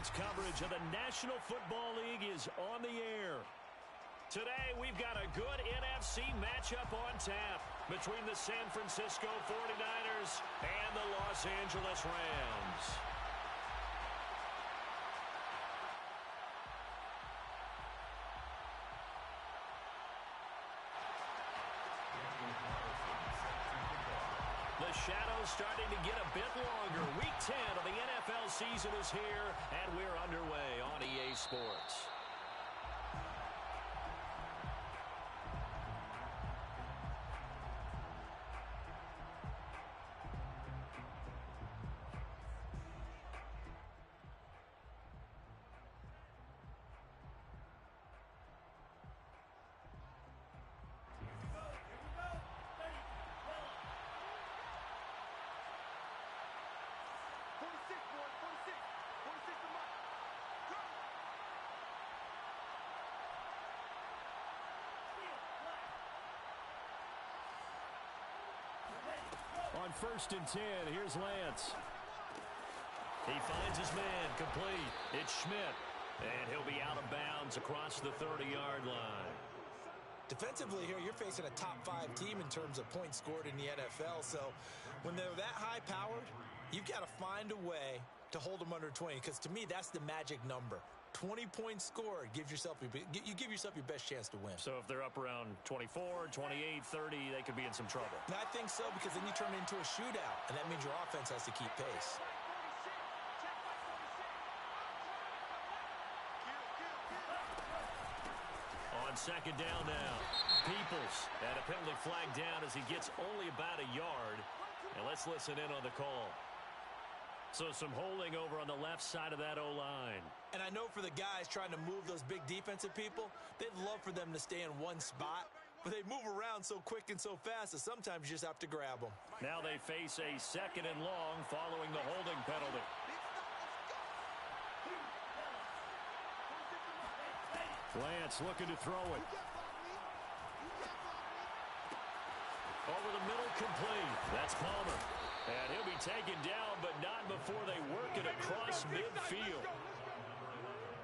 Sports coverage of the National Football League is on the air. Today, we've got a good NFC matchup on tap between the San Francisco 49ers and the Los Angeles Rams. The shadow's starting to get a bit longer. Week 10 of the NFL season is here, and we're underway on EA Sports. On 1st and 10, here's Lance. He finds his man, complete. It's Schmidt, and he'll be out of bounds across the 30-yard line. Defensively here, you're facing a top-5 team in terms of points scored in the NFL, so when they're that high-powered, you've got to find a way to hold them under 20, because to me, that's the magic number. 20 points scored, you give yourself your best chance to win. So if they're up around 24, 28, 30, they could be in some trouble. And I think so, because then you turn it into a shootout, and that means your offense has to keep pace. On 2nd down now, Peoples, and a penalty flag down as he gets only about a yard. And let's listen in on the call. So some holding over on the left side of that O-line. And I know for the guys trying to move those big defensive people, they'd love for them to stay in one spot, but they move around so quick and so fast that sometimes you just have to grab them. Now they face a 2nd and long following the holding penalty. Lance looking to throw it. Over the middle, complete. That's Palmer. And he'll be taken down, but not before they work it across midfield.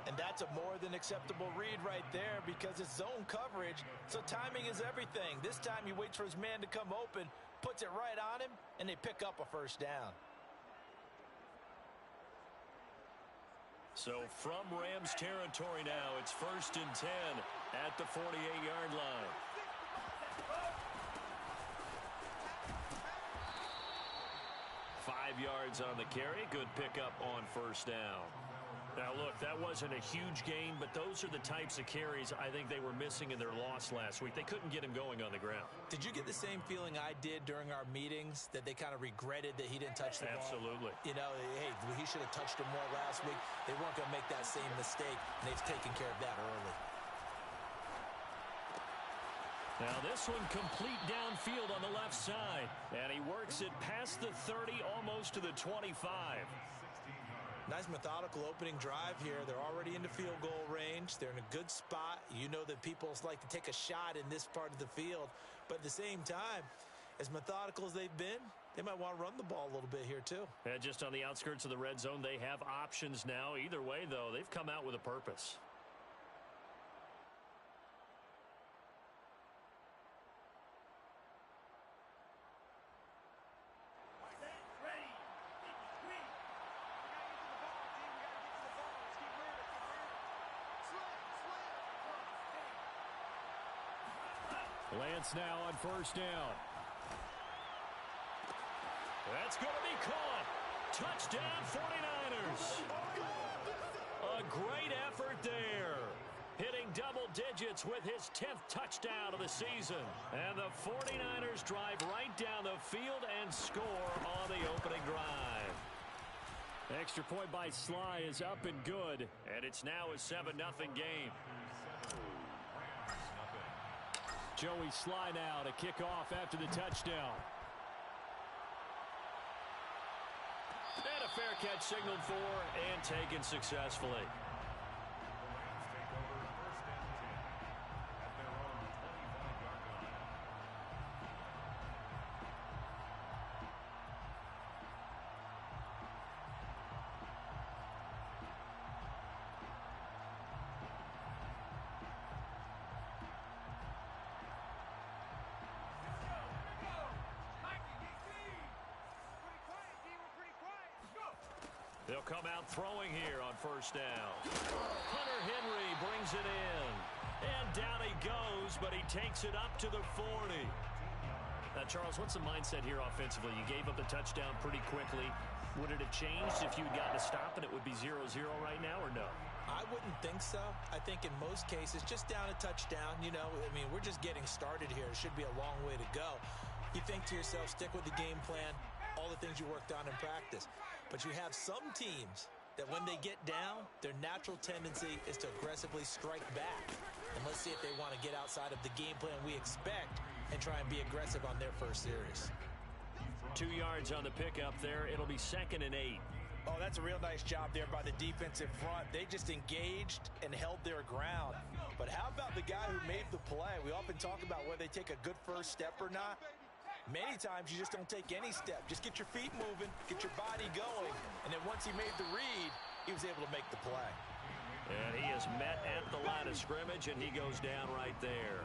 And that's a more than acceptable read right there, because it's zone coverage, so timing is everything. This time he waits for his man to come open, puts it right on him, and they pick up a 1st down. So from Rams territory now, it's 1st and 10 at the 48-yard line. Five yards on the carry. Good pickup on 1st down. Now, look, that wasn't a huge gain, but those are the types of carries I think they were missing in their loss last week. They couldn't get him going on the ground. Did you get the same feeling I did during our meetings, that they kind of regretted that he didn't touch the ball? Absolutely. You know, hey, he should have touched him more last week. They weren't going to make that same mistake, and they've taken care of that early. Now this one complete downfield on the left side. And he works it past the 30, almost to the 25. Nice methodical opening drive here. They're already into field goal range. They're in a good spot. You know that people like to take a shot in this part of the field. But at the same time, as methodical as they've been, they might want to run the ball a little bit here too. And just on the outskirts of the red zone, they have options now. Either way, though, they've come out with a purpose. Lance now on 1st down. That's going to be caught. Touchdown 49ers. A great effort there. Hitting double digits with his 10th touchdown of the season. And the 49ers drive right down the field and score on the opening drive. Extra point by Sly is up and good. And it's now a 7-0 game. Joey Sly now to kick off after the touchdown. And a fair catch signaled for and taken successfully. They'll come out throwing here on first down. Hunter Henry brings it in. And down he goes, but he takes it up to the 40. Charles, what's the mindset here offensively? You gave up the touchdown pretty quickly. Would it have changed if you'd gotten a stop and it would be 0-0 right now, or no? I wouldn't think so. I think in most cases, just down a touchdown, you know, I mean, we're just getting started here. It should be a long way to go. You think to yourself, stick with the game plan, all the things you worked on in practice. But you have some teams that when they get down, their natural tendency is to aggressively strike back. And let's see if they want to get outside of the game plan we expect and try and be aggressive on their first series. 2 yards on the pickup there. It'll be 2nd and 8. Oh, that's a real nice job there by the defensive front. They just engaged and held their ground. But how about the guy who made the play? We often talk about whether they take a good first step or not. Many times you just don't take any step. Just get your feet moving, get your body going. And then once he made the read, he was able to make the play. And he is met at the line of scrimmage, and he goes down right there.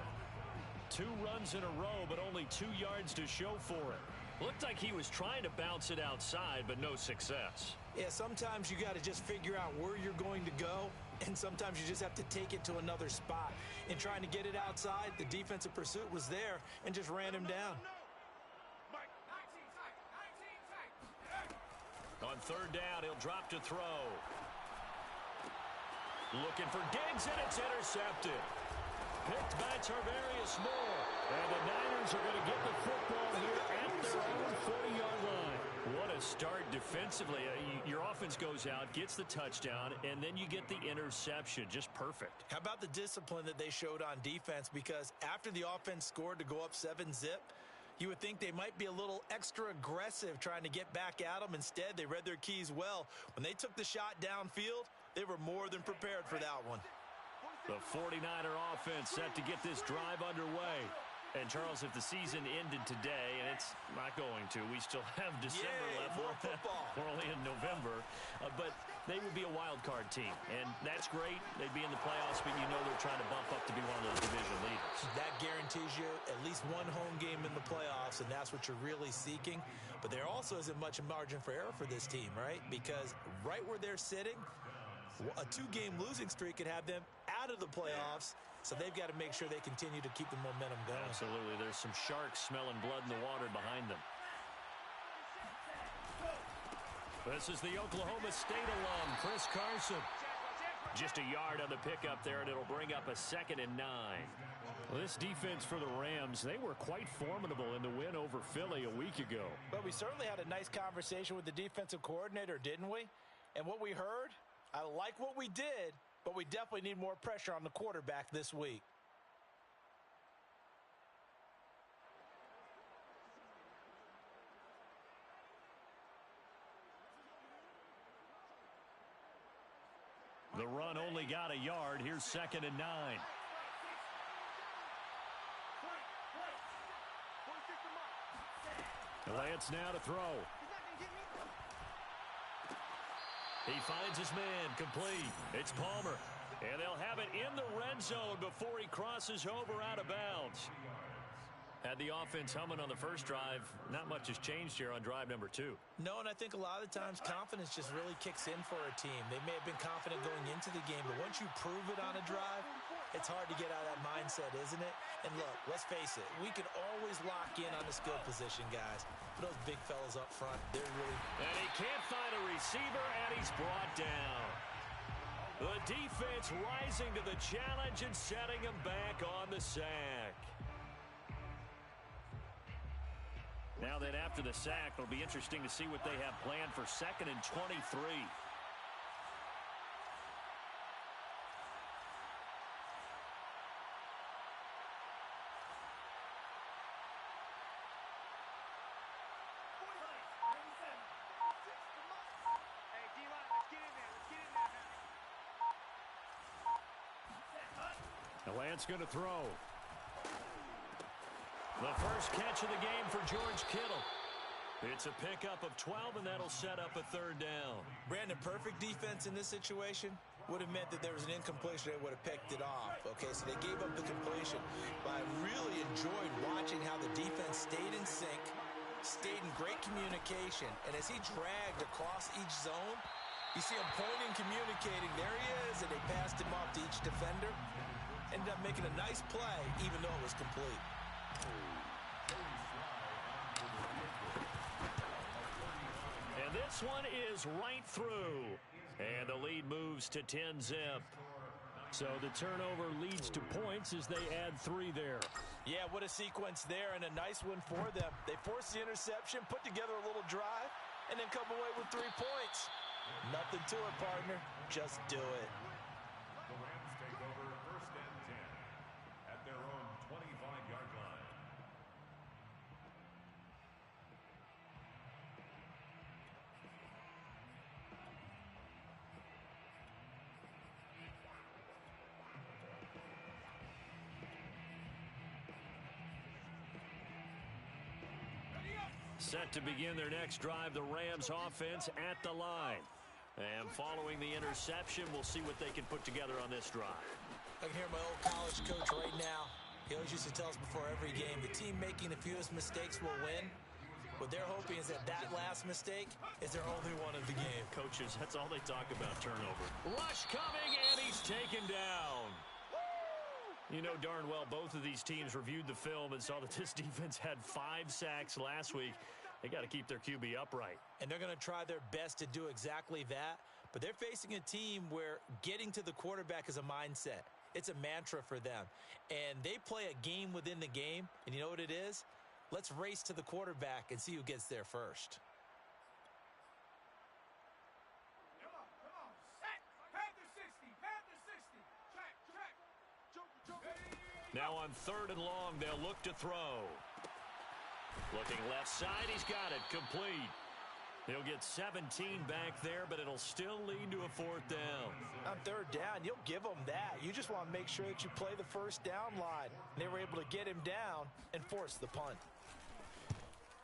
2 runs in a row, but only 2 yards to show for it. Looked like he was trying to bounce it outside, but no success. Yeah, sometimes you got to just figure out where you're going to go, and sometimes you just have to take it to another spot. In trying to get it outside, the defensive pursuit was there and just ran him down. On 3rd down, he'll drop to throw. Looking for Diggs, and it's intercepted. Picked by Tarvarius Moore. And the Niners are going to get the football here at their own 40-yard line. What a start defensively. Your offense goes out, gets the touchdown, and then you get the interception. Just perfect. How about the discipline that they showed on defense? Because after the offense scored to go up 7-zip, you would think they might be a little extra aggressive trying to get back at them. Instead, they read their keys well. When they took the shot downfield, they were more than prepared for that one. The 49er offense set to get this drive underway. And, Charles, if the season ended today, and it's not going to, we still have December left. More football. We're only in November. But they would be a wild card team. And that's great. They'd be in the playoffs, but you know they're trying to bump up to be one of those division leaders. That guarantees you at least one home game in the playoffs, and that's what you're really seeking. But there also isn't much margin for error for this team, right? Because right where they're sitting, a 2-game losing streak could have them out of the playoffs. So they've got to make sure they continue to keep the momentum going. Absolutely. There's some sharks smelling blood in the water behind them. This is the Oklahoma State alum, Chris Carson. Just a yard on the pickup there, and it'll bring up a 2nd and 9. Well, this defense for the Rams, they were quite formidable in the win over Philly a week ago. But we certainly had a nice conversation with the defensive coordinator, didn't we? And what we heard, I like what we did, but we definitely need more pressure on the quarterback this week. The run only got a yard. Here's 2nd and 9. Lance now to throw. He finds his man, complete. It's Palmer. And they'll have it in the red zone before he crosses over out of bounds. Had the offense humming on the first drive. Not much has changed here on drive number 2. No, and I think a lot of times confidence just really kicks in for a team. They may have been confident going into the game, but once you prove it on a drive, it's hard to get out of that mindset, isn't it? And look, let's face it, we can always lock in on the skill position, guys. But those big fellas up front, they're really... And he can't find a receiver, and he's brought down. The defense rising to the challenge and setting him back on the sack. Now that after the sack, it'll be interesting to see what they have planned for 2nd and 23. Now Lance going to throw. The first catch of the game for George Kittle. It's a pickup of 12, and that'll set up a 3rd down. Brandon, perfect defense in this situation would have meant that there was an incompletion. They would have picked it off. Okay, so they gave up the completion. But I really enjoyed watching how the defense stayed in sync, stayed in great communication. And as he dragged across each zone, You see him pointing, communicating. There he is, and they passed him off to each defender. Ended up making a nice play, even though it was complete. And this one is right through. And the lead moves to 10-zip. So the turnover leads to points as they add 3 there. Yeah, what a sequence there, and a nice one for them. They forced the interception, put together a little drive, and then come away with 3 points. Nothing to it, partner. Just do it. The Rams take over 1st and 10 at their own 25-yard line. Set to begin their next drive, the Rams offense at the line. And following the interception, we'll see what they can put together on this drive. I can hear my old college coach right now. He always used to tell us before every game, the team making the fewest mistakes will win. What they're hoping is that last mistake is their only one of the game. Coaches, that's all they talk about, turnover. Rush coming, and he's taken down. You know darn well both of these teams reviewed the film and saw that this defense had 5 sacks last week. They got to keep their QB upright. And they're going to try their best to do exactly that. But they're facing a team where getting to the quarterback is a mindset. It's a mantra for them. And they play a game within the game. And you know what it is? Let's race to the quarterback and see who gets there first. Now on 3rd and long, they'll look to throw. Looking left side, he's got it, complete. He'll get 17 back there, but it'll still lead to a 4th down. On 3rd down, you'll give them that. You just want to make sure that you play the 1st down line. They were able to get him down and force the punt.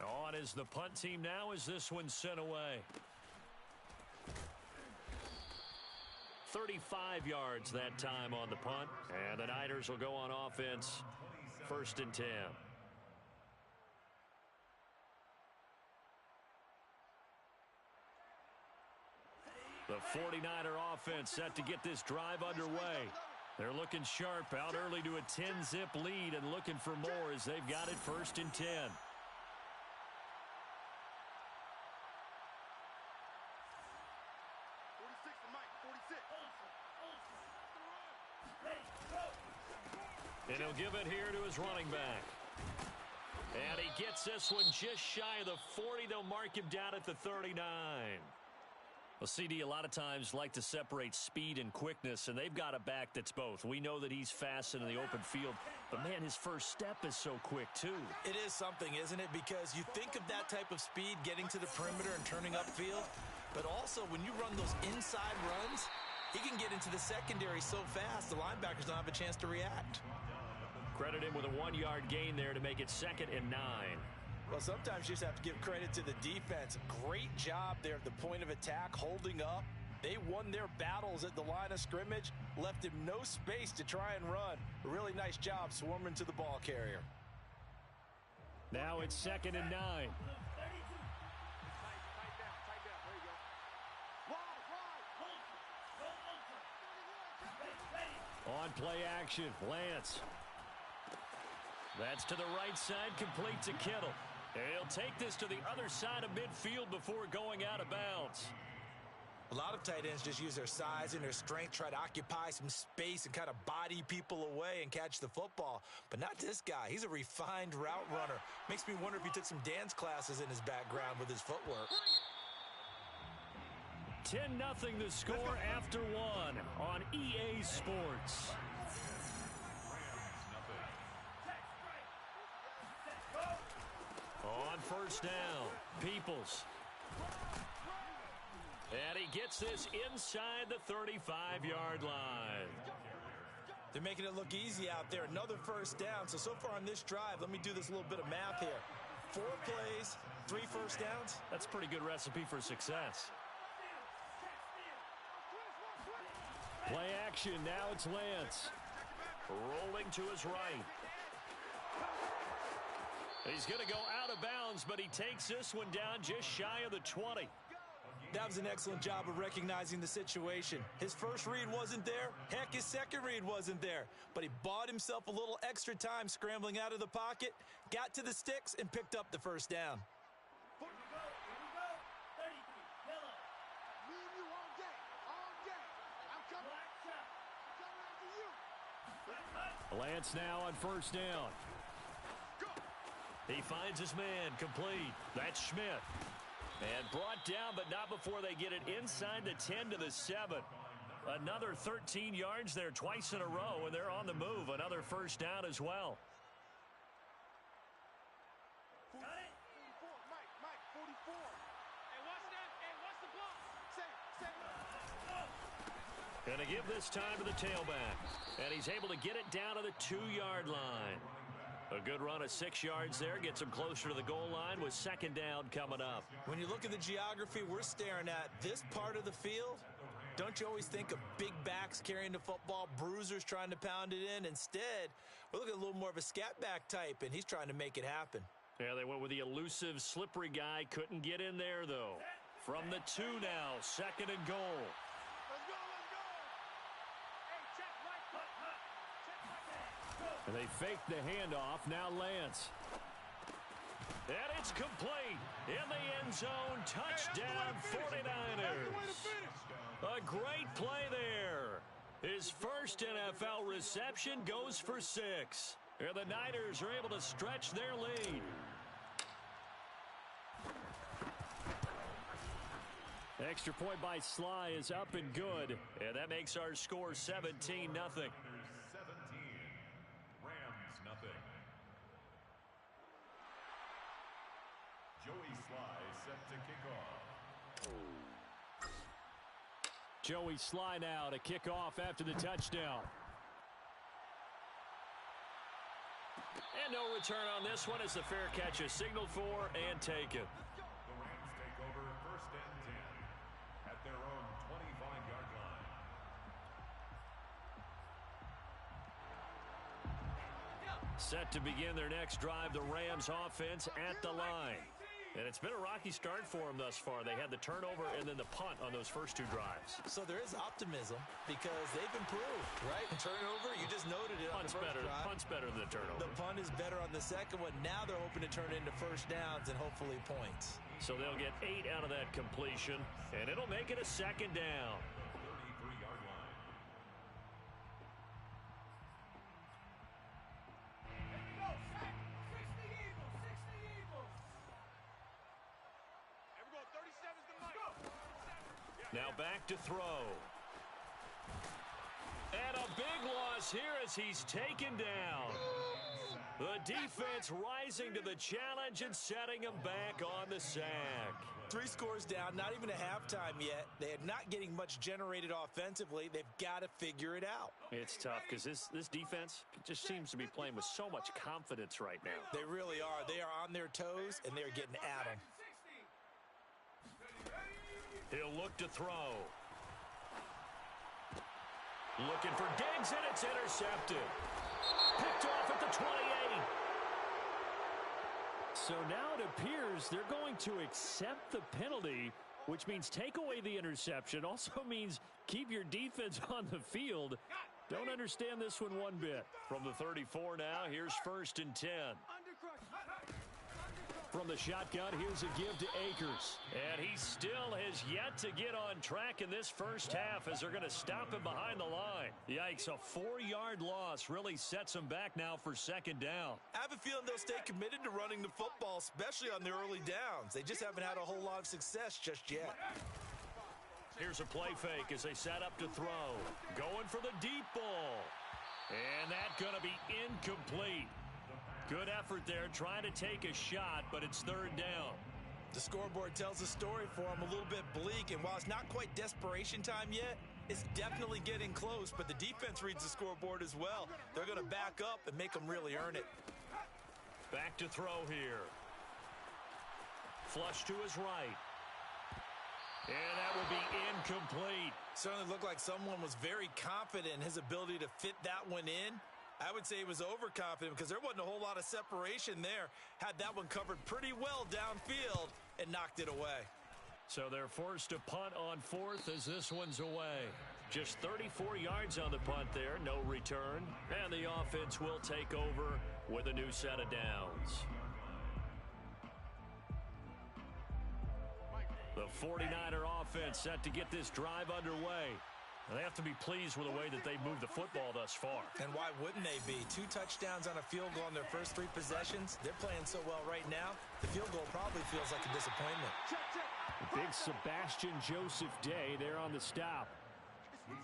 On is the punt team now as this one's sent away. 35 yards that time on the punt, and the Niners will go on offense 1st and 10. The 49er offense set to get this drive underway. They're looking sharp, out early to a 10-zip lead and looking for more as they've got it 1st and 10. And he'll give it here to his running back. And he gets this one just shy of the 40. They'll mark him down at the 39. Well, CD, a lot of times like to separate speed and quickness, and they've got a back that's both. We know that he's fast in the open field, but, man, his first step is so quick, too. It is something, isn't it? Because you think of that type of speed getting to the perimeter and turning upfield, but also when you run those inside runs, he can get into the secondary so fast the linebackers don't have a chance to react. Credit him with a 1-yard gain there to make it 2nd and 9. Well, sometimes you just have to give credit to the defense. Great job there at the point of attack, holding up. They won their battles at the line of scrimmage, left him no space to try and run. A really nice job swarming to the ball carrier. Now it's 2nd and 9. On play action, Lance. That's to the right side, complete to Kittle. He'll take this to the other side of midfield before going out of bounds. A lot of tight ends just use their size and their strength, try to occupy some space and kind of body people away and catch the football. But not this guy. He's a refined route runner. Makes me wonder if he took some dance classes in his background with his footwork. 10-0 the score after 1 on EA Sports. On 1st down, Peoples. And he gets this inside the 35-yard line. They're making it look easy out there. Another 1st down. So far on this drive, let me do this little bit of math here. 4 plays, 3 1st downs. That's a pretty good recipe for success. Play action, now it's Lance. Rolling to his right. He's going to go out of bounds, but he takes this one down just shy of the 20. That was an excellent job of recognizing the situation. His first read wasn't there. Heck, his second read wasn't there. But he bought himself a little extra time scrambling out of the pocket, got to the sticks, and picked up the first down. Lance now on first down. He finds his man complete. That's Schmidt. And brought down, but not before they get it inside the 10 to the 7. Another 13 yards there twice in a row, and they're on the move. Another first down as well. Going to give this time to the tailback. And he's able to get it down to the 2-yard line. A good run of 6 yards there. Gets him closer to the goal line with second down coming up. When you look at the geography we're staring at, this part of the field, don't you always think of big backs carrying the football, bruisers trying to pound it in? Instead, we're looking at a little more of a scat back type, and he's trying to make it happen. Yeah, they went with the elusive, slippery guy. Couldn't get in there, though. From the 2 now, second and goal. And they fake the handoff. Now Lance. And it's complete. In the end zone. Touchdown 49ers. A great play there. His first NFL reception goes for 6. And the Niners are able to stretch their lead. Extra point by Sly is up and good. And that makes our score 17-0. Joey Sly now to kick off after the touchdown. And no return on this one as the fair catch is signaled for and taken. The Rams take over first and 10 at their own 25-yard line. Set to begin their next drive, the Rams offense at the line. And it's been a rocky start for them thus far. They had the turnover and then the punt on those first 2 drives. So there is optimism because they've improved, right? Turnover, you just noted it on the first drive. Punt's better than the turnover. The punt is better on the second one. Now they're hoping to turn into first downs and hopefully points. So they'll get 8 out of that completion, and it'll make it a second down. 33-yard line. Now back to throw. And a big loss here as he's taken down. The defense rising to the challenge and setting him back on the sack. 3 scores down, not even a halftime yet. They are not getting much generated offensively. They've got to figure it out. It's tough because this defense just seems to be playing with so much confidence right now. They really are. They are on their toes, and they're getting at them. He'll look to throw. Looking for Diggs, and it's intercepted. Picked off at the 28. So now it appears they're going to accept the penalty, which means take away the interception. Also means keep your defense on the field. Don't understand this one bit. From the 34 now, here's first and 10. From the shotgun, here's a give to Akers. And he still has yet to get on track in this first half as they're going to stop him behind the line. Yikes, a 4-yard loss really sets him back now for second down. I have a feeling they'll stay committed to running the football, especially on the early downs. They just haven't had a whole lot of success just yet. Here's a play fake as they set up to throw. Going for the deep ball. And that's going to be incomplete. Good effort there, trying to take a shot, but it's third down. The scoreboard tells a story for him, a little bit bleak, and while it's not quite desperation time yet, it's definitely getting close, but the defense reads the scoreboard as well. They're going to back up and make them really earn it. Back to throw here. Flush to his right. And that will be incomplete. Certainly looked like someone was very confident in his ability to fit that one in. I would say he was overconfident because there wasn't a whole lot of separation there. Had that one covered pretty well downfield and knocked it away. So they're forced to punt on fourth as this one's away. Just 34 yards on the punt there, no return. And the offense will take over with a new set of downs. The 49er offense set to get this drive underway. They have to be pleased with the way that they've moved the football thus far. And why wouldn't they be? 2 touchdowns on a field goal in their first 3 possessions. They're playing so well right now, the field goal probably feels like a disappointment. Big Sebastian Joseph Day there on the stop.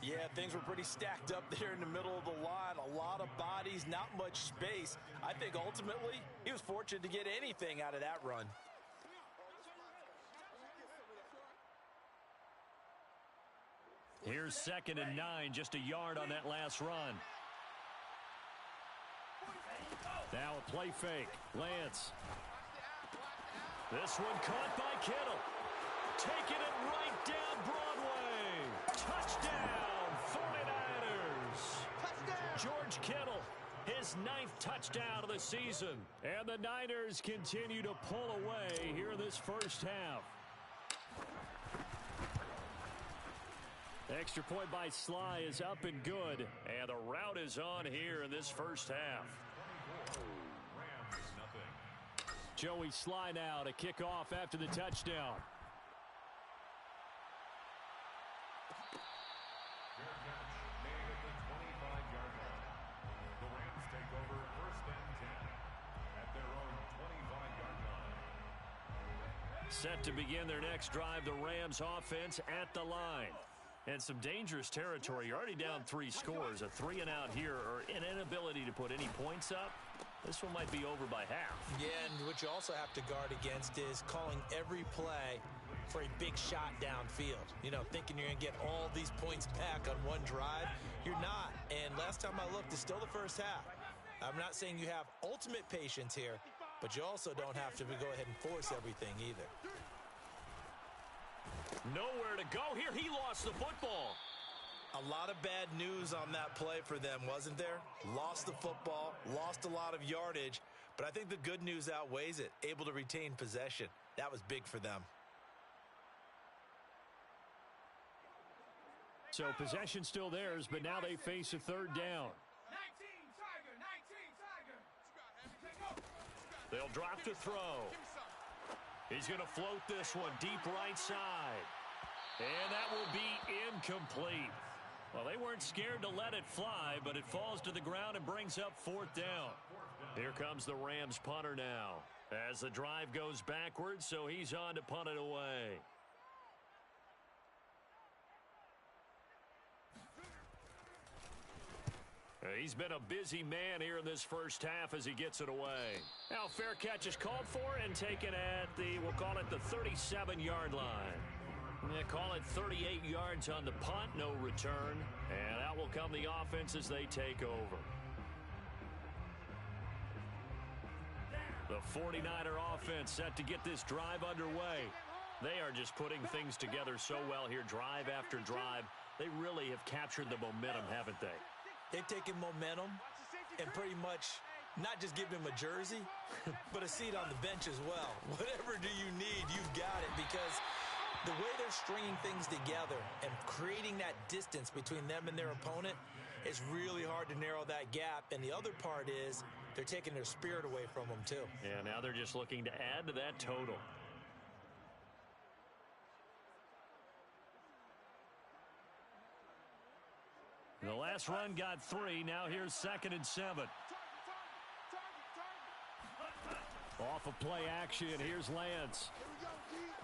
Yeah, things were pretty stacked up there in the middle of the line. A lot of bodies, not much space. I think ultimately he was fortunate to get anything out of that run. Here's 2nd and 9, just a yard on that last run. Now a play fake. Lance. This one caught by Kittle. Taking it right down Broadway. Touchdown, 49ers. George Kittle, his 9th touchdown of the season. And the Niners continue to pull away here in this first half. Extra point by Sly is up and good. And the route is on here in this first half. Joey Sly now to kick off after the touchdown. Set to begin their next drive, the Rams offense at the line. And some dangerous territory. You're already down 3 scores. A 3-and-out here or an inability to put any points up. This one might be over by half. Yeah, and what you also have to guard against is calling every play for a big shot downfield. You know, thinking you're going to get all these points back on one drive. You're not. And last time I looked, it's still the first half. I'm not saying you have ultimate patience here, but you also don't have to go ahead and force everything either. Nowhere to go here. He lost the football. A lot of bad news on that play for them, wasn't there? Lost the football, lost a lot of yardage, but I think the good news outweighs it. Able to retain possession. That was big for them. So possession still theirs, but now they face a 3rd down. They'll drop to throw. He's going to float this one deep right side. And that will be incomplete. Well, they weren't scared to let it fly, but it falls to the ground and brings up 4th down. Here comes the Rams punter now as the drive goes backwards, so he's on to punt it away. He's been a busy man here in this first half as he gets it away. Now fair catch is called for and taken at the, we'll call it the 37-yard line. They call it 38 yards on the punt, no return. And out will come the offense as they take over. The 49er offense set to get this drive underway. They are just putting things together so well here, drive after drive. They really have captured the momentum, haven't they? They've taken momentum and pretty much not just given him a jersey, but a seat on the bench as well. Whatever do you need, you've got it, because the way they're stringing things together and creating that distance between them and their opponent is really hard to narrow that gap. And the other part is they're taking their spirit away from them too. Yeah, now they're just looking to add to that total. The last run got 3. Now here's 2nd and 7. Off of play action, here's Lance.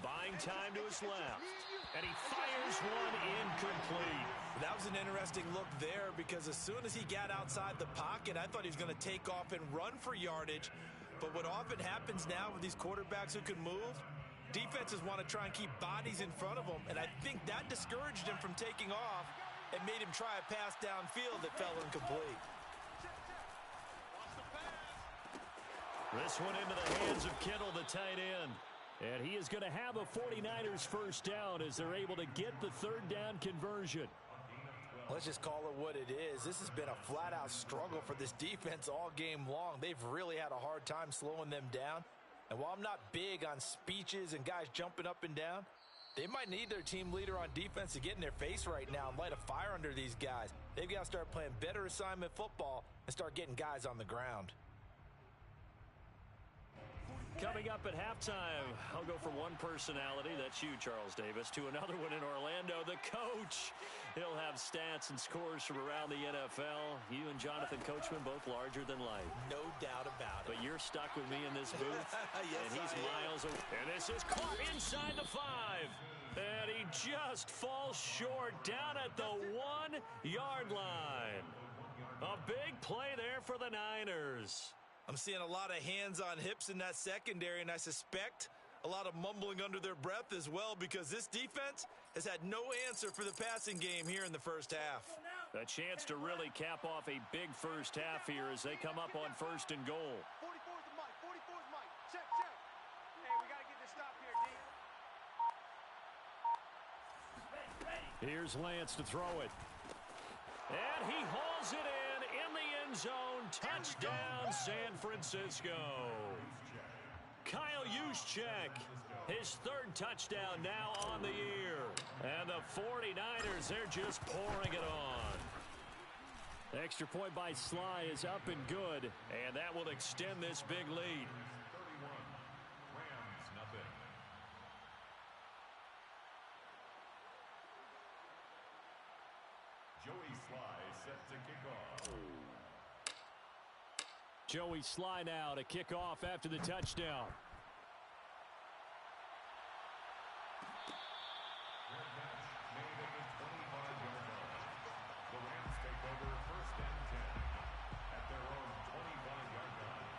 Buying time to his left. And he fires one incomplete. That was an interesting look there, because as soon as he got outside the pocket, I thought he was going to take off and run for yardage. But what often happens now with these quarterbacks who can move, defenses want to try and keep bodies in front of them. And I think that discouraged him from taking off and made him try a pass downfield that fell incomplete. This one into the hands of Kittle, the tight end. And he is going to have a 49ers first down as they're able to get the 3rd down conversion. Let's just call it what it is. This has been a flat-out struggle for this defense all game long. They've really had a hard time slowing them down. And while I'm not big on speeches and guys jumping up and down, They might need their team leader on defense to get in their face right now and light a fire under these guys. They've got to start playing better assignment football and start getting guys on the ground. Coming up at halftime, I'll go from one personality, that's you, Charles Davis, to another one in Orlando, the coach. He'll have stats and scores from around the NFL. You and Jonathan Coachman both larger than life. No doubt about it. But you're stuck with me in this booth. Yes, and he's miles away. And this is caught inside the 5. And he just falls short down at the 1-yard line. A big play there for the Niners. I'm seeing a lot of hands on hips in that secondary, and I suspect a lot of mumbling under their breath as well, because this defense has had no answer for the passing game here in the first half. A chance to really cap off a big first half here as they come up on 1st and goal. 44's the mic. 44's mic. Check, check. Hey, we got to get this stop here, D. Here's Lance to throw it. And he hauls it in the end zone. Touchdown, San Francisco. Kyle Juszczyk, his 3rd touchdown now on the year. And the 49ers, they're just pouring it on. The extra point by Sly is up and good, and that will extend this big lead. 31, Rams nothing. Joey Sly set to kick off. Joey Sly now to kick off after the touchdown. Fair catch made at the 25-yard line. The Rams take over 1st and 10 at their own 25-yard line.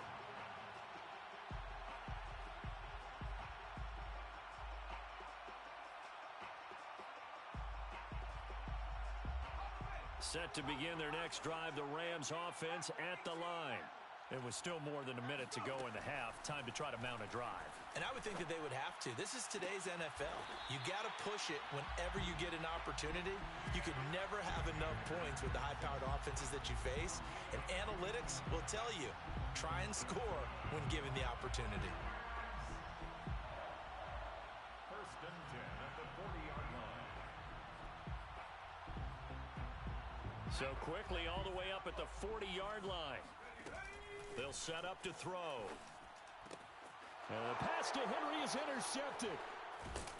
Set to begin their next drive, the Rams offense at the line. It was still more than a minute to go in the half. Time to try to mount a drive. And I would think that they would have to. This is today's NFL. You got to push it whenever you get an opportunity. You can never have enough points with the high-powered offenses that you face. And analytics will tell you, try and score when given the opportunity. 1st and 10 at the 40-yard line. So quickly all the way up at the 40-yard line. They'll set up to throw. And the pass to Henry is intercepted.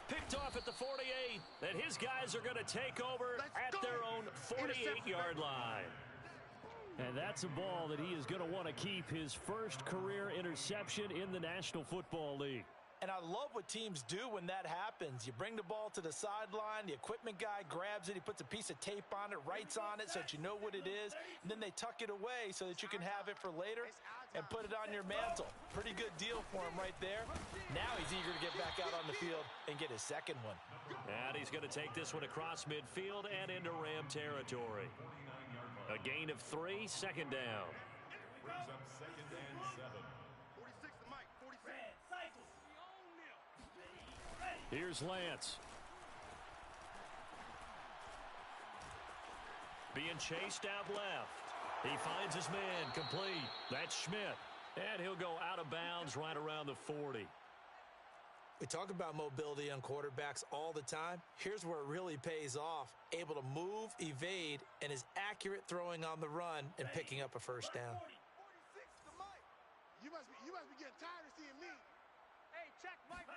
Picked off at the 48. And his guys are going to take over at their own 48-yard line. And that's a ball that he is going to want to keep, his first career interception in the National Football League. And I love what teams do when that happens. You bring the ball to the sideline, the equipment guy grabs it, he puts a piece of tape on it, writes on it so that you know what it is, and then they tuck it away so that you can have it for later and put it on your mantle. Pretty good deal for him right there. Now he's eager to get back out on the field and get his second one. And he's going to take this one across midfield and into Ram territory. A gain of 3, 2nd down. Brings up 2nd and 7. 46 the mic. 46. Here's Lance. Being chased out left. He finds his man complete. That's Schmidt. And he'll go out of bounds right around the 40. We talk about mobility on quarterbacks all the time. Here's where it really pays off. Able to move, evade, and is accurate throwing on the run and picking up a first down. 46 the mic. You must be getting tired of seeing me. Hey, check, Mike.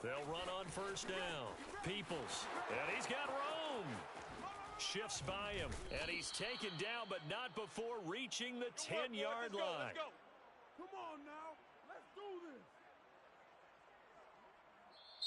They'll run on first down. Peoples. And he's got Rome. Shifts by him. And he's taken down, but not before reaching the 10-yard line. Let's go. Come on now. Let's do this.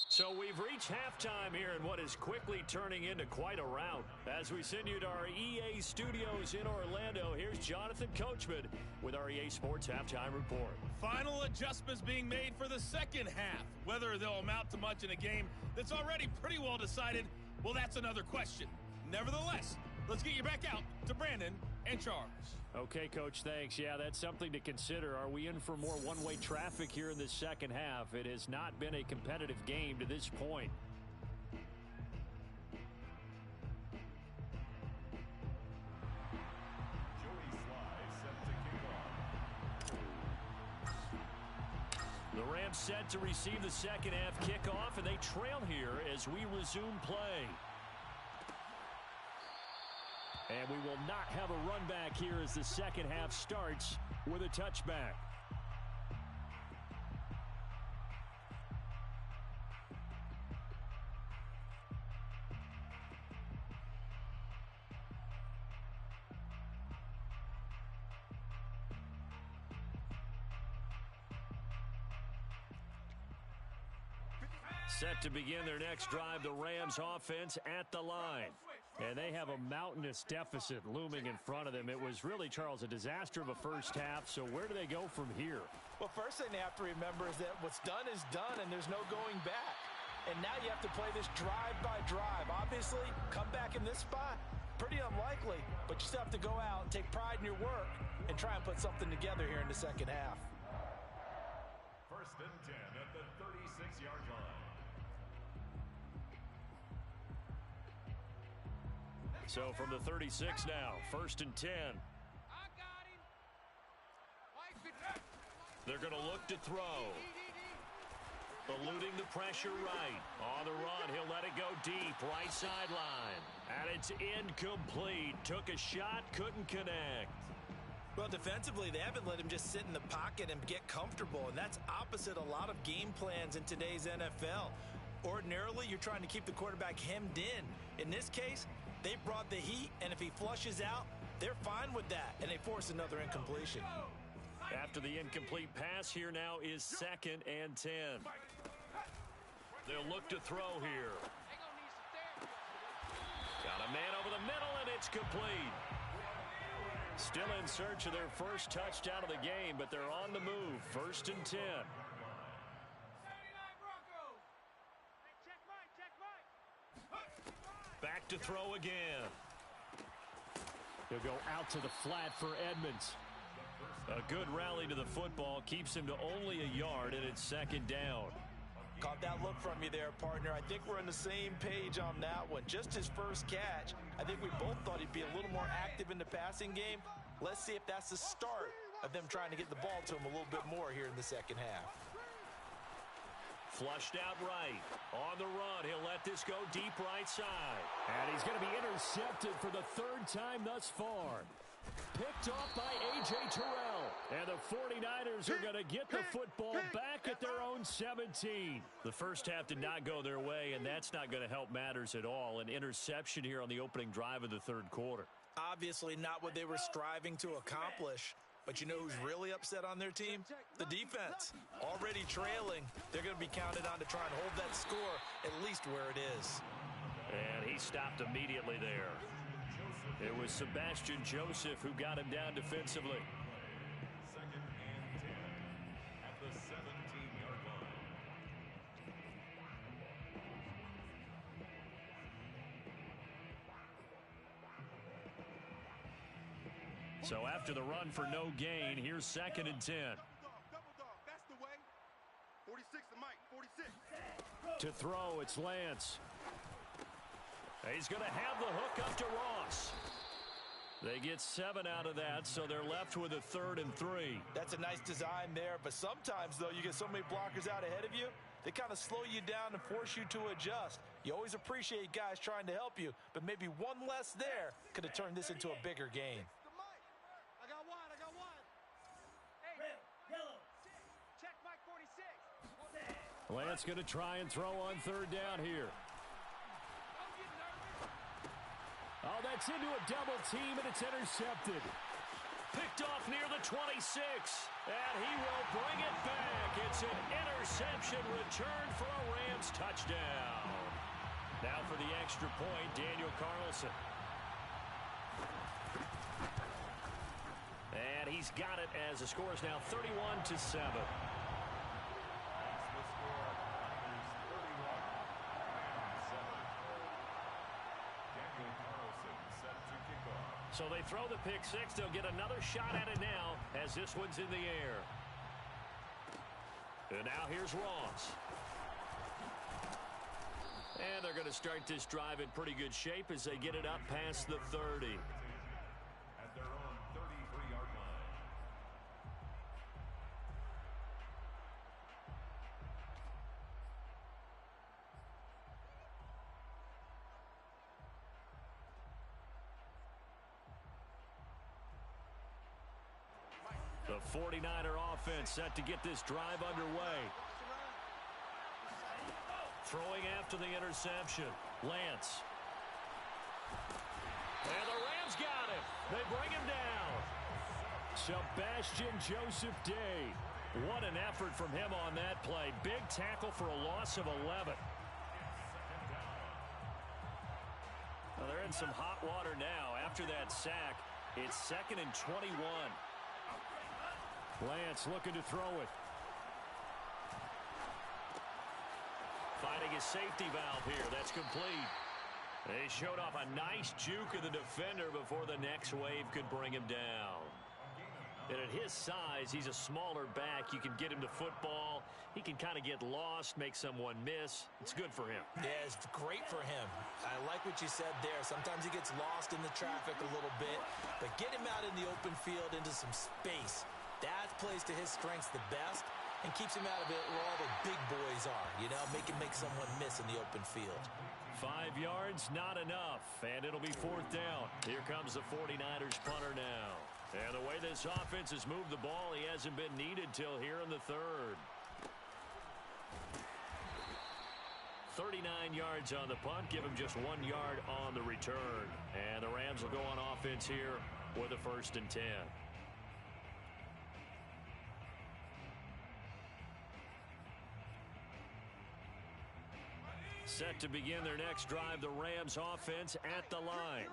So we've reached halftime here in what is quickly turning into quite a rout. As we send you to our EA studios in Orlando, here's Jonathan Coachman with our EA Sports Halftime Report. Final adjustments being made for the second half. Whether they'll amount to much in a game that's already pretty well decided, well, that's another question. Nevertheless, let's get you back out to Brandon and Charles. Okay, Coach, thanks. Yeah, that's something to consider. Are we in for more one-way traffic here in the second half? It has not been a competitive game to this point. Joey Sly set to kick off. The Rams set to receive the second half kickoff, and they trail here as we resume play. And we will not have a run back here as the second half starts with a touchback. Set to begin their next drive, the Rams offense at the line. And they have a mountainous deficit looming in front of them. It was really, Charles, a disaster of a first half. So where do they go from here? Well, first thing they have to remember is that what's done is done, and there's no going back. And now you have to play this drive by drive. Obviously, come back in this spot, pretty unlikely. But you still have to go out and take pride in your work and try and put something together here in the second half. First and 10 at the 36-yard line. So from the 36 now, first and 10. They're going to look to throw. Eluding the pressure right. On the run, he'll let it go deep, right sideline. And it's incomplete. Took a shot, couldn't connect. Well, defensively, they haven't let him just sit in the pocket and get comfortable, and that's opposite a lot of game plans in today's NFL. Ordinarily, you're trying to keep the quarterback hemmed in. In this case, they brought the heat, and if he flushes out, they're fine with that, and they force another incompletion. After the incomplete pass, here now is second and 10. They'll look to throw here. Got a man over the middle, and it's complete. Still in search of their first touchdown of the game, but they're on the move. First and 10. Back to throw again. He'll go out to the flat for Edmonds. A good rally to the football keeps him to only a yard, and it's second down. Caught that look from you there, partner. I think we're on the same page on that one. Just his first catch. I think we both thought he'd be a little more active in the passing game. Let's see if that's the start of them trying to get the ball to him a little bit more here in the second half. Flushed out right. On the run, he'll let this go deep right side. And he's going to be intercepted for the third time thus far. Picked off by A.J. Terrell. And the 49ers are going to get the football back at their own 17. The first half did not go their way, and that's not going to help matters at all. An interception here on the opening drive of the third quarter. Obviously not what they were striving to accomplish. But you know who's really upset on their team? The defense. Already trailing. They're going to be counted on to try and hold that score at least where it is. And he stopped immediately there. It was Sebastian Joseph who got him down defensively. Second and 10 at the 17-yard line. So after the run for no gain, here's second and 10. Double dog, that's the way. 46 to Mike, 46. To throw, it's Lance. He's going to have the hook up to Ross. They get 7 out of that, so they're left with a 3rd and 3. That's a nice design there, but sometimes, though, you get so many blockers out ahead of you, they kind of slow you down and force you to adjust. You always appreciate guys trying to help you, but maybe one less there could have turned this into a bigger game. I got one. Hey, yellow. Check Mike 46. Lance going to try and throw on 3rd down here. Oh, that's into a double team, and it's intercepted. Picked off near the 26, and he will bring it back. It's an interception return for a Rams touchdown. Now for the extra point, Daniel Carlson. And he's got it as the score is now 31-7. So they throw the pick six. They'll get another shot at it now as this one's in the air. And now here's Ross. And they're going to start this drive in pretty good shape as they get it up past the 30. At their own 33-yard line. 49er offense set to get this drive underway. Throwing after the interception. Lance. And the Rams got him. They bring him down. Sebastian Joseph Day. What an effort from him on that play. Big tackle for a loss of 11. Well, they're in some hot water now. After that sack, it's 2nd and 21. Lance looking to throw it. Finding his safety valve here. That's complete. They showed off a nice juke of the defender before the next wave could bring him down. And at his size, he's a smaller back. You can get him to football. He can kind of get lost, make someone miss. It's good for him. Yeah, it's great for him. I like what you said there. Sometimes he gets lost in the traffic a little bit, but get him out in the open field into some space. That plays to his strengths the best and keeps him out of it where all the big boys are, you know, make someone miss in the open field. 5 yards, not enough, and it'll be 4th down. Here comes the 49ers punter now. And the way this offense has moved the ball, he hasn't been needed till here in the 3rd. 39 yards on the punt, give him just 1 yard on the return. And the Rams will go on offense here with a 1st and 10. Set to begin their next drive, the Rams offense at the line.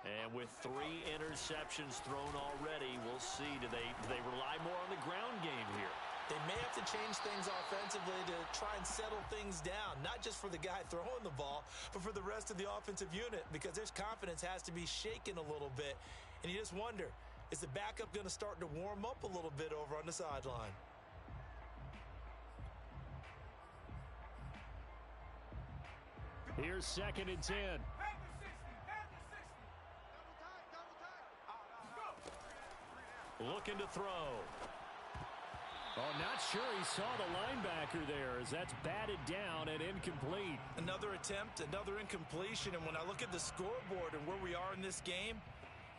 And with 3 interceptions thrown already, we'll see. Do they rely more on the ground game here? They may have to change things offensively to try and settle things down, not just for the guy throwing the ball, but for the rest of the offensive unit, because their confidence has to be shaken a little bit. And you just wonder, is the backup going to start to warm up a little bit over on the sideline? Here's 2nd and 10. Looking to throw. Oh, not sure he saw the linebacker there as that's batted down and incomplete. Another attempt, another incompletion, and when I look at the scoreboard and where we are in this game,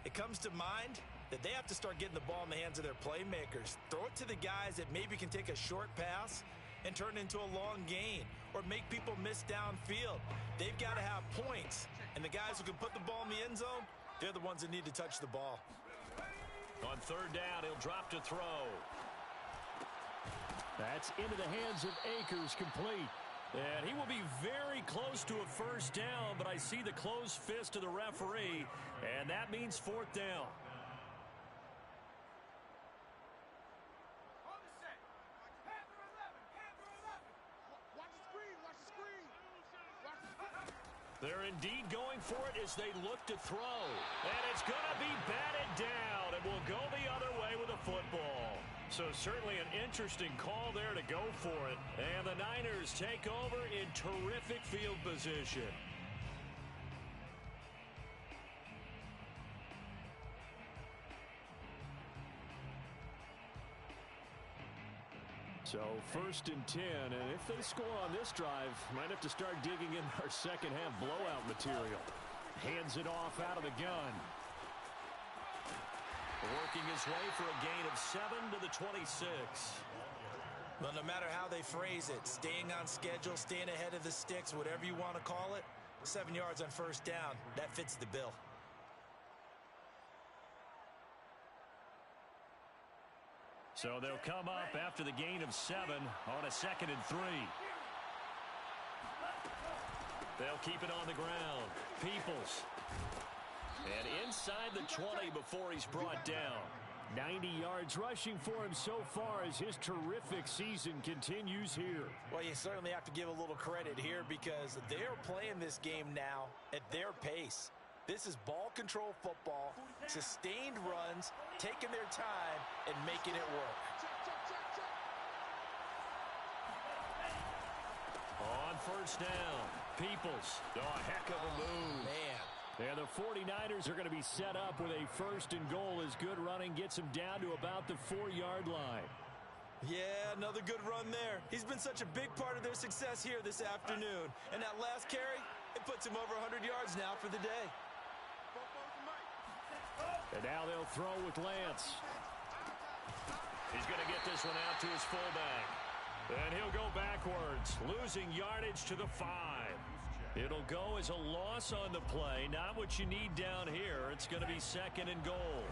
it comes to mind that they have to start getting the ball in the hands of their playmakers. Throw it to the guys that maybe can take a short pass and turn it into a long gain or make people miss downfield. They've got to have points, and the guys who can put the ball in the end zone, they're the ones that need to touch the ball. On 3rd down, he'll drop to throw. That's into the hands of Akers, complete. And he will be very close to a 1st down, but I see the closed fist of the referee, and that means 4th down. They're indeed going for it as they look to throw. And it's going to be batted down and will go the other way with a football. So certainly an interesting call there to go for it. And the Niners take over in terrific field position. So 1st and 10, and if they score on this drive, might have to start digging in our second half blowout material. Hands it off out of the gun. Working his way for a gain of 7 to the 26. Well, no matter how they phrase it, staying on schedule, staying ahead of the sticks, whatever you want to call it, 7 yards on 1st down, that fits the bill. So they'll come up after the gain of 7 on a 2nd and 3. They'll keep it on the ground. Peoples. And inside the 20 before he's brought down. 90 yards rushing for him so far as his terrific season continues here. Well, you certainly have to give a little credit here because they're playing this game now at their pace. This is ball control football, sustained runs, taking their time, and making it work. On 1st down, Peoples. Oh, a heck of a move. Man. And the 49ers are going to be set up with a 1st and goal as good running gets them down to about the 4-yard line. Yeah, another good run there. He's been such a big part of their success here this afternoon. And that last carry, it puts him over 100 yards now for the day. And now they'll throw with Lance. He's going to get this one out to his fullback. And he'll go backwards, losing yardage to the 5. It'll go as a loss on the play. Not what you need down here. It's going to be 2nd and goal.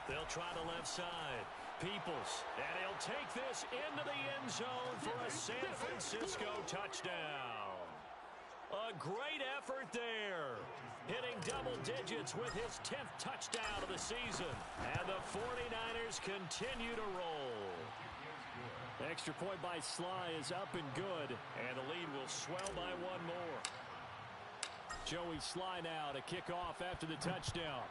They'll try the left side. Peoples, and he'll take this into the end zone for a San Francisco touchdown. A great effort there. Hitting double digits with his 10th touchdown of the season. And the 49ers continue to roll. Extra point by Sly is up and good. And the lead will swell by 1 more. Joey Sly now to kick off after the touchdown.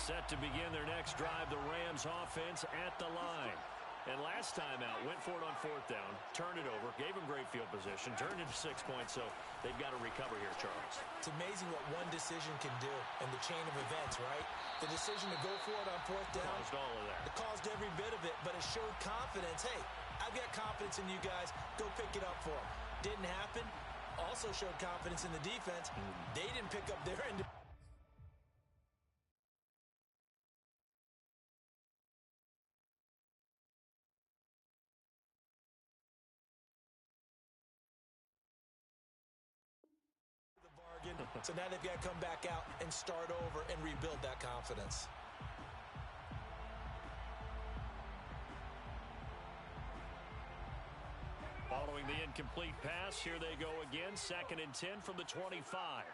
Set to begin their next drive, the Rams offense at the line. And last time out, went for it on 4th down, turned it over, gave them great field position, turned it to 6 points, so they've got to recover here, Charles. It's amazing what one decision can do in the chain of events, right? The decision to go for it on 4th down. Caused all of that. It caused every bit of it, but it showed confidence. Hey, I've got confidence in you guys. Go pick it up for them. Didn't happen. Also showed confidence in the defense. They didn't pick up their end. So now they've got to come back out and start over and rebuild that confidence. Following the incomplete pass, here they go again. 2nd and 10 from the 25.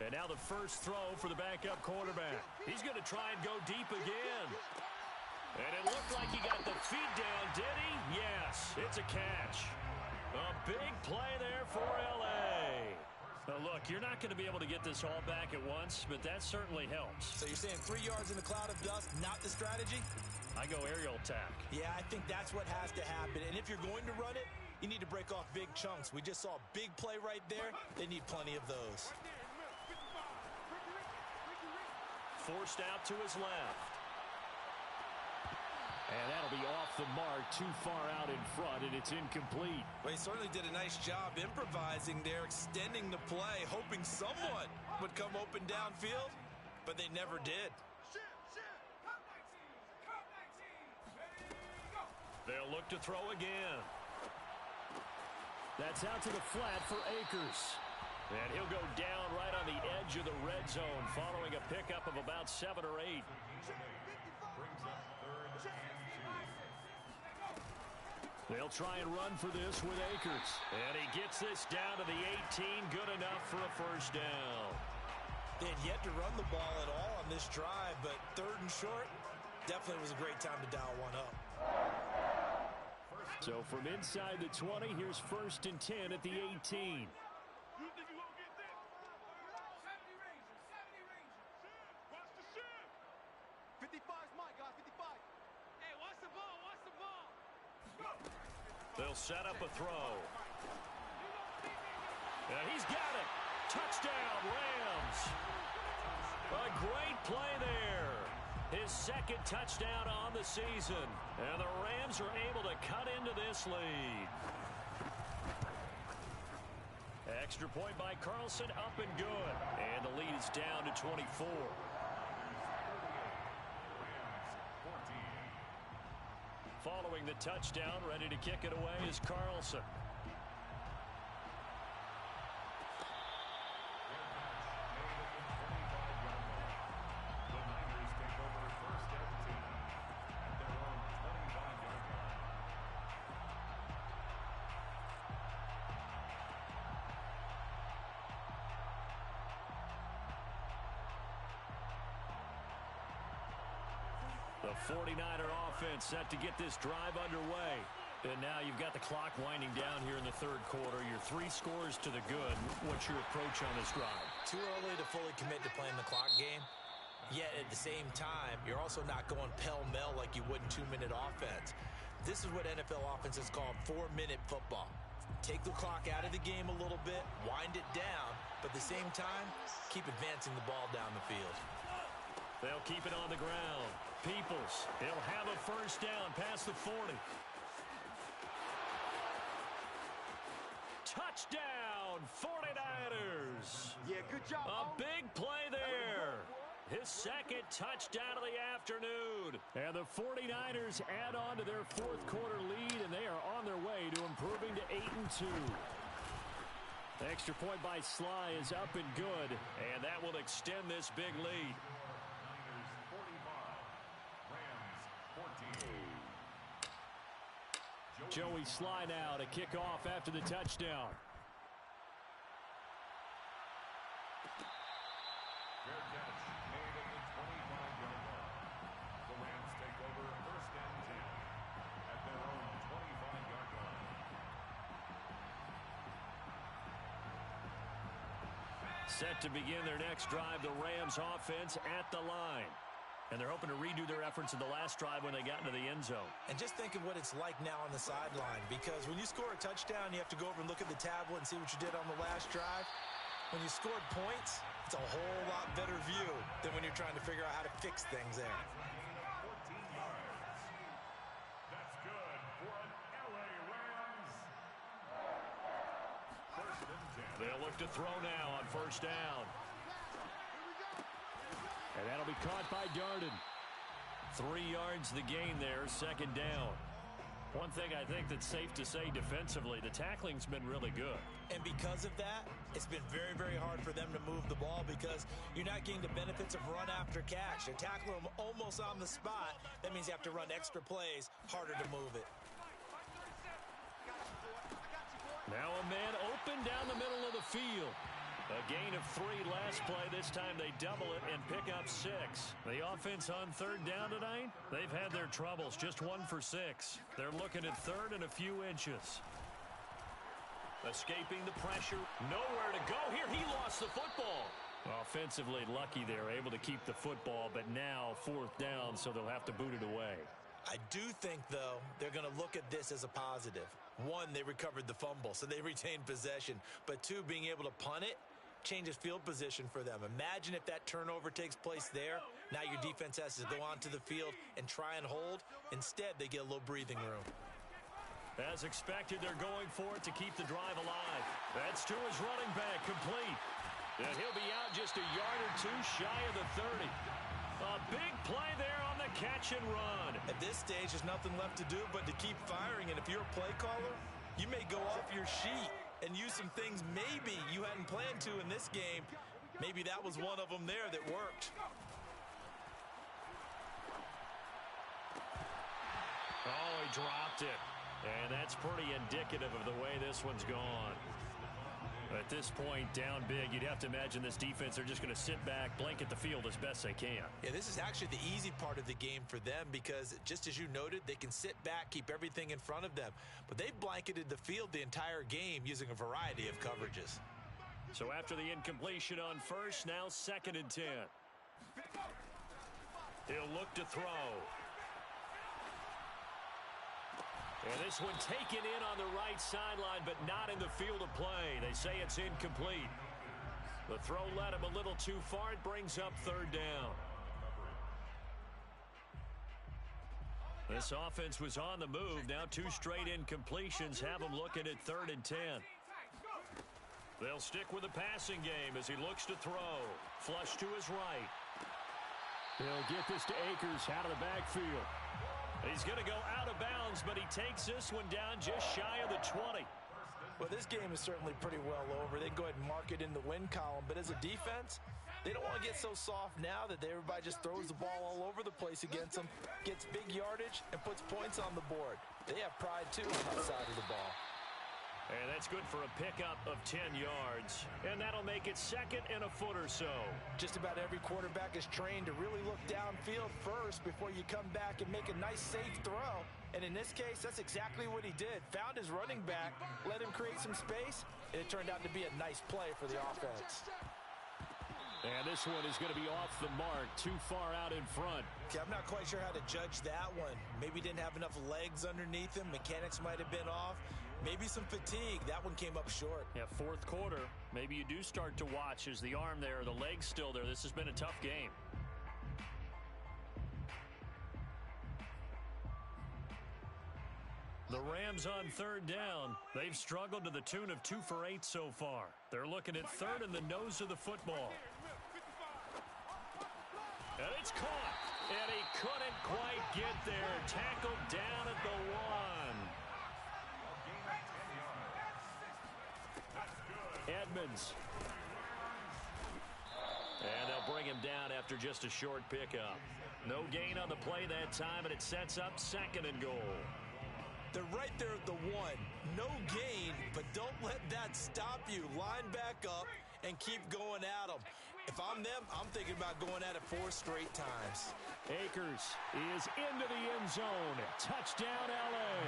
And now the first throw for the backup quarterback. He's going to try and go deep again. And it looked like he got the feet down, did he? Yes, it's a catch. A big play there for L.A. Now look, you're not going to be able to get this all back at once, but that certainly helps. So you're saying 3 yards in a cloud of dust, not the strategy? I go aerial attack. Yeah, I think that's what has to happen. And if you're going to run it, you need to break off big chunks. We just saw a big play right there. They need plenty of those. Forced out to his left. And that'll be off the mark, too far out in front, and it's incomplete. Well, he certainly did a nice job improvising there, extending the play, hoping someone would come open downfield, but they never did. They'll look to throw again. That's out to the flat for Akers. And he'll go down right on the edge of the red zone following a pickup of about 7 or 8. They'll try and run for this with Akers. And he gets this down to the 18. Good enough for a first down. They had yet to run the ball at all on this drive, but 3rd and short, definitely was a great time to dial one up. So from inside the 20, here's 1st and 10 at the 18. They'll set up a throw. And he's got it. Touchdown, Rams. A great play there. His 2nd touchdown on the season. And the Rams are able to cut into this lead. Extra point by Carlson, up and good. And the lead is down to 24. Following the touchdown, ready to kick it away is Carlson. The 49er offense set to get this drive underway. And now you've got the clock winding down here in the 3rd quarter. Your 3 scores to the good. What's your approach on this drive? Too early to fully commit to playing the clock game. Yet at the same time, you're also not going pell-mell like you would in 2-minute offense. This is what NFL offenses call 4-minute football. take the clock out of the game a little bit, wind it down, but at the same time, keep advancing the ball down the field. They'll keep it on the ground. Peoples, he'll have a first down past the 40. Touchdown, 49ers. Yeah, good job. A big play there. His second touchdown of the afternoon. And the 49ers add on to their fourth quarter lead, and they are on their way to improving to 8-2. The extra point by Sly is up and good, and that will extend this big lead. Joey Sly now to kick off after the touchdown. Fair catch made at the 25-yard line. The Rams take over first and 10 at their own 25-yard line. Set to begin their next drive, the Rams offense at the line. And they're hoping to redo their efforts in the last drive when they got into the end zone. And just think of what it's like now on the sideline, because when you score a touchdown, you have to go over and look at the tablet and see what you did on the last drive. When you scored points, it's a whole lot better view than when you're trying to figure out how to fix things there. 14 yards. That's good for an LA Rams. First and 10. They'll look to throw now on first down. And that'll be caught by Darden. 3 yards the gain there, second down. One thing I think that's safe to say defensively, the tackling's been really good. And because of that, it's been very, very hard for them to move the ball because you're not getting the benefits of run after catch. They're tackling them almost on the spot. That means you have to run extra plays, harder to move it. Now a man open down the middle of the field. A gain of 3 last play. This time they double it and pick up 6. The offense on third down tonight, they've had their troubles. Just 1 for 6. They're looking at third and a few inches. Escaping the pressure. Nowhere to go here. He lost the football. Offensively lucky they're able to keep the football, but now fourth down, so they'll have to boot it away. I do think, though, they're going to look at this as a positive. 1, they recovered the fumble, so they retained possession. But 2, being able to punt it changes field position for them. Imagine if that turnover takes place there. Now your defense has to go onto the field and try and hold. Instead, they get a little breathing room. As expected, they're going for it to keep the drive alive. That's to his running back, complete. And he'll be out just a yard or 2 shy of the 30. A big play there on the catch and run. At this stage, there's nothing left to do but to keep firing. And if you're a play caller, you may go off your sheet and use some things maybe you hadn't planned to in this game. Maybe that was one of them there that worked. Oh, he dropped it. And that's pretty indicative of the way this one's gone. At this point, down big, you'd have to imagine this defense are just going to sit back, blanket the field as best they can. Yeah, this is actually the easy part of the game for them because, just as you noted, they can sit back, keep everything in front of them. But they've blanketed the field the entire game using a variety of coverages. So after the incompletion on first, now second and 10. He'll look to throw. And this one taken in on the right sideline, but not in the field of play. They say it's incomplete. The throw led him a little too far. It brings up third down. This offense was on the move. Now 2 straight incompletions have them looking at third and 10. They'll stick with the passing game as he looks to throw. Flush to his right. He'll get this to Akers out of the backfield. He's going to go out of bounds, but he takes this one down just shy of the 20. Well, this game is certainly pretty well over. They can go ahead and mark it in the win column. But as a defense, they don't want to get so soft now that everybody just throws the ball all over the place against them, gets big yardage, and puts points on the board. They have pride, too, on that side of the ball. And that's good for a pickup of 10 yards. And that'll make it second and a foot or so. Just about every quarterback is trained to really look downfield first before you come back and make a nice, safe throw. And in this case, that's exactly what he did. Found his running back, let him create some space, and it turned out to be a nice play for the offense. And this one is going to be off the mark, too far out in front. Okay, I'm not quite sure how to judge that one. Maybe didn't have enough legs underneath him. Mechanics might have been off. Maybe some fatigue. That one came up short. Yeah, fourth quarter. Maybe you do start to watch as the arm there, the leg's still there. This has been a tough game. The Rams on third down. They've struggled to the tune of 2 for 8 so far. They're looking at third in the nose of the football. And it's caught. And he couldn't quite get there. Tackled down at the 1. Edmonds. And they'll bring him down after just a short pickup. No gain on the play that time, and it sets up 2nd and goal. They're right there at the 1. No gain, but don't let that stop you. Line back up and keep going at them. If I'm them, I'm thinking about going at it 4 straight times. Akers is into the end zone. Touchdown, L.A.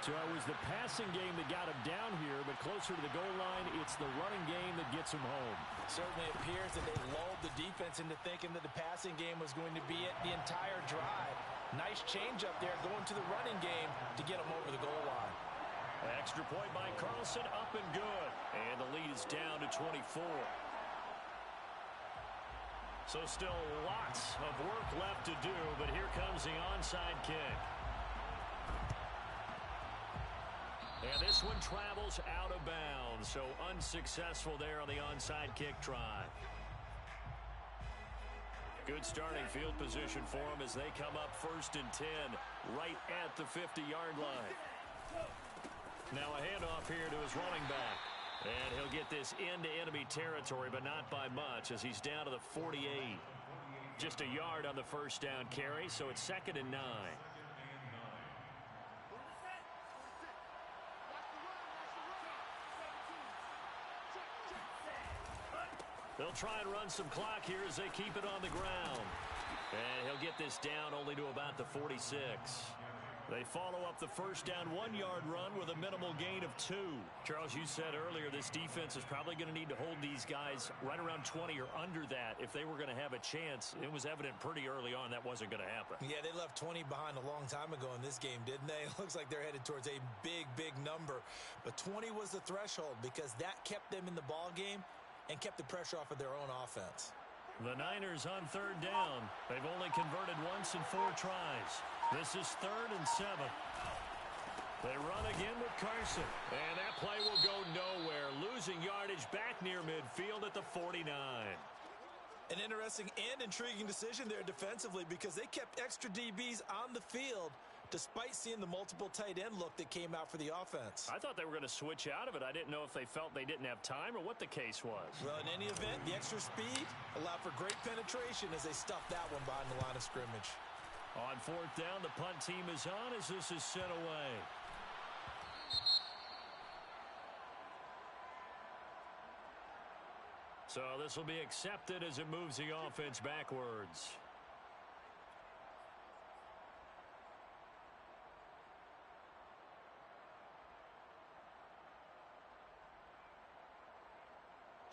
So it was the passing game that got him down here, but closer to the goal line, it's the running game that gets him home. Certainly appears that they lulled the defense into thinking that the passing game was going to be it the entire drive. Nice change up there going to the running game to get them over the goal line. Extra point by Carlson, up and good. And the lead is down to 24. So still lots of work left to do, but here comes the onside kick. And this one travels out of bounds, so unsuccessful there on the onside kick try. Good starting field position for them as they come up 1st and 10, right at the 50-yard line. Now a handoff here to his running back. And he'll get this into enemy territory, but not by much as he's down to the 48. Just a yard on the first down carry, so it's 2nd and 9. They'll try and run some clock here as they keep it on the ground. And he'll get this down only to about the 46. They follow up the first down 1-yard run with a minimal gain of 2. Charles, you said earlier this defense is probably going to need to hold these guys right around 20 or under that if they were going to have a chance. It was evident pretty early on that wasn't going to happen. Yeah, they left 20 behind a long time ago in this game, didn't they? It looks like they're headed towards a big, big number. But 20 was the threshold because that kept them in the ball game and kept the pressure off of their own offense. The Niners on third down. They've only converted once in 4 tries. This is 3rd and 7. They run again with Carson. And that play will go nowhere. Losing yardage back near midfield at the 49. An interesting and intriguing decision there defensively because they kept extra DBs on the field despite seeing the multiple tight end look that came out for the offense. I thought they were going to switch out of it. I didn't know if they felt they didn't have time or what the case was. Well, in any event, the extra speed allowed for great penetration as they stuffed that one behind the line of scrimmage. On 4th down, the punt team is on as this is sent away. So this will be accepted as it moves the offense backwards.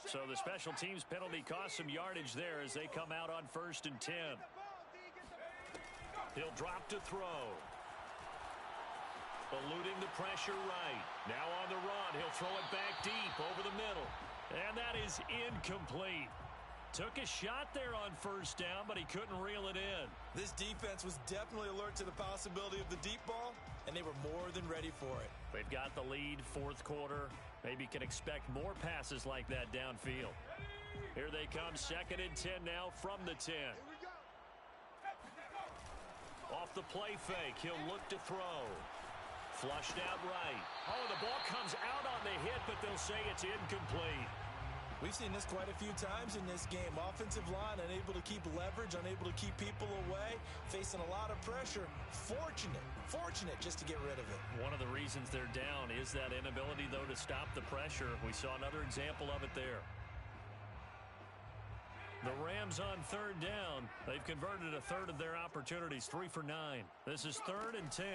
So the special teams penalty cost some yardage there as they come out on 1st and 10. He'll drop to throw. Eluding the pressure right. Now on the run. He'll throw it back deep over the middle. And that is incomplete. Took a shot there on 1st down, but he couldn't reel it in. This defense was definitely alert to the possibility of the deep ball, and they were more than ready for it. They've got the lead, 4th quarter. Maybe can expect more passes like that downfield. Here they come, 2nd and 10 now from the 10. Off the play fake, he'll look to throw. Flushed out right. Oh, the ball comes out on the hit, but they'll say it's incomplete. We've seen this quite a few times in this game. Offensive line unable to keep leverage, unable to keep people away, facing a lot of pressure. Fortunate just to get rid of it. One of the reasons they're down is that inability, though, to stop the pressure. We saw another example of it there. The Rams on 3rd down. They've converted a 1/3 of their opportunities, 3 for 9. This is 3rd and 10.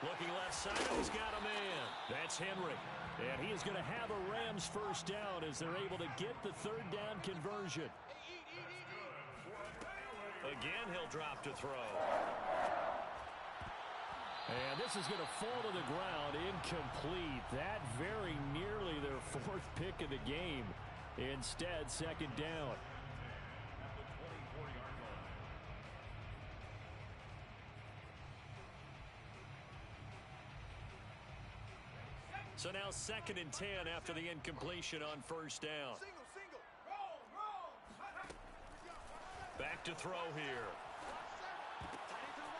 Looking left side, he's got a man. That's Henry. And he is going to have a Rams first down as they're able to get the third down conversion. Again, he'll drop to throw. And this is going to fall to the ground, incomplete. That very nearly their fourth pick of the game. Instead, second down. So now 2nd and 10 after the incompletion on first down. Back to throw here.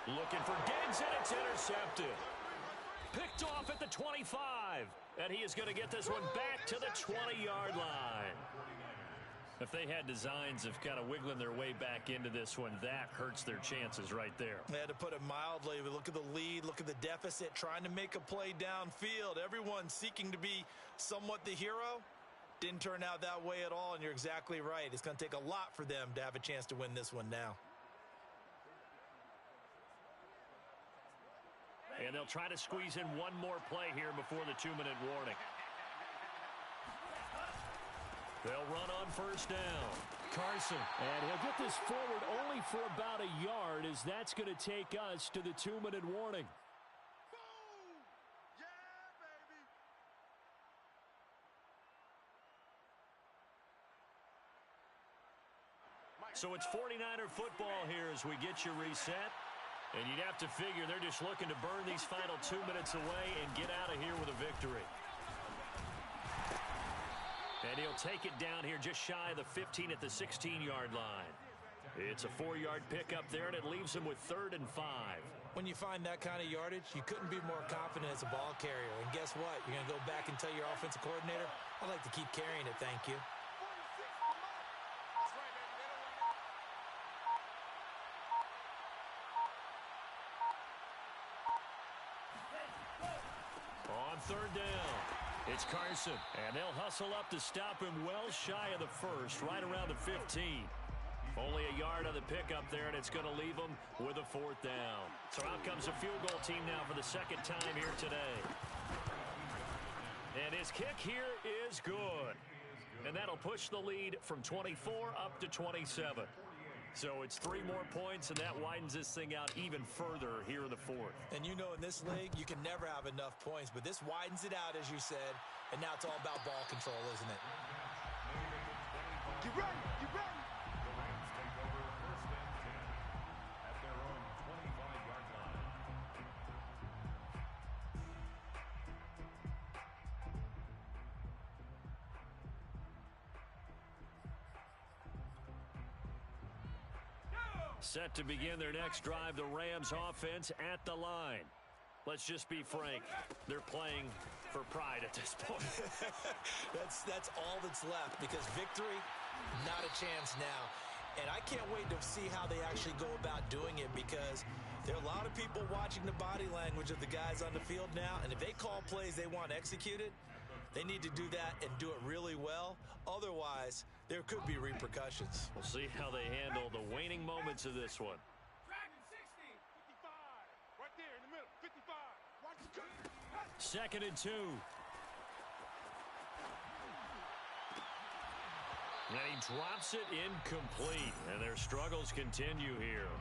Looking for Diggs, and it's intercepted. Picked off at the 25. And he is going to get this one back to the 20-yard line. If they had designs of kind of wiggling their way back into this one, that hurts their chances right there. They had to put it mildly. Look at the lead, look at the deficit, trying to make a play downfield. Everyone seeking to be somewhat the hero. Didn't turn out that way at all, and you're exactly right. It's going to take a lot for them to have a chance to win this one now. And they'll try to squeeze in one more play here before the 2-minute warning. They'll run on first down. Carson. And he'll get this forward only for about a yard, as that's going to take us to the 2-minute warning. So it's 49er football here as we get you reset. And you'd have to figure they're just looking to burn these final 2 minutes away and get out of here with a victory. And he'll take it down here just shy of the 15 at the 16-yard line. It's a 4-yard pickup there, and it leaves him with 3rd and 5. When you find that kind of yardage, you couldn't be more confident as a ball carrier. And guess what? You're going to go back and tell your offensive coordinator, I'd like to keep carrying it, thank you. On 3rd down, it's Carson, and they'll hustle up to stop him well shy of the first, right around the 15. Only a yard on the pickup there, and it's going to leave them with a 4th down. So out comes a field goal team now for the 2nd time here today. And his kick here is good. And that'll push the lead from 24 up to 27. So it's 3 more points, and that widens this thing out even further here in the 4th. And you know in this league, you can never have enough points, but this widens it out, as you said, and now it's all about ball control, isn't it? Get ready, get ready. The Rams take over 1st and 10 at their own 25-yard line. Set to begin their next drive, the Rams offense at the line. Let's just be frank, they're playing for pride at this point. That's all that's left, because victory, not a chance now. And I can't wait to see how they actually go about doing it, because there are a lot of people watching the body language of the guys on the field now, and if they call plays they want executed, they need to do that and do it really well. Otherwise, there could be repercussions. We'll see how they handle the waning moments of this one. Dragon 60. 55. Right there in the middle. 55. Watch the cut. 2nd and 2. And he drops it incomplete. And their struggles continue here.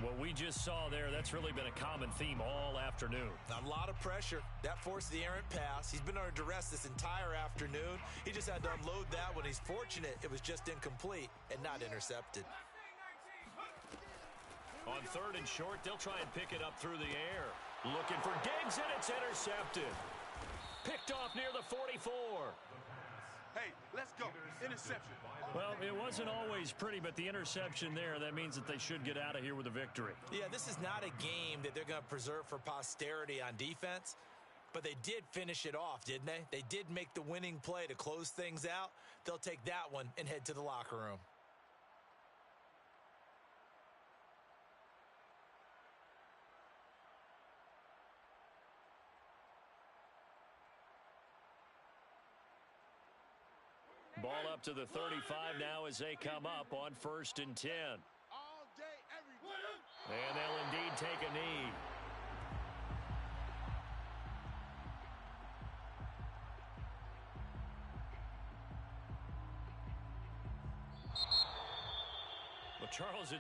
What we just saw there, that's really been a common theme all afternoon. A lot of pressure. That forced the errant pass. He's been under duress this entire afternoon. He just had to unload that one. He's fortunate it was just incomplete and not intercepted. On 3rd and short, they'll try and pick it up through the air. Looking for Diggs, and it's intercepted. Picked off near the 44. Hey, let's go. Interception. Well, it wasn't always pretty, but the interception there, that means that they should get out of here with a victory. Yeah, this is not a game that they're going to preserve for posterity on defense, but they did finish it off, didn't they? They did make the winning play to close things out. They'll take that one and head to the locker room. Ball up to the 35 now as they come up on 1st and 10. All day, every day. And they'll indeed take a knee. Charles,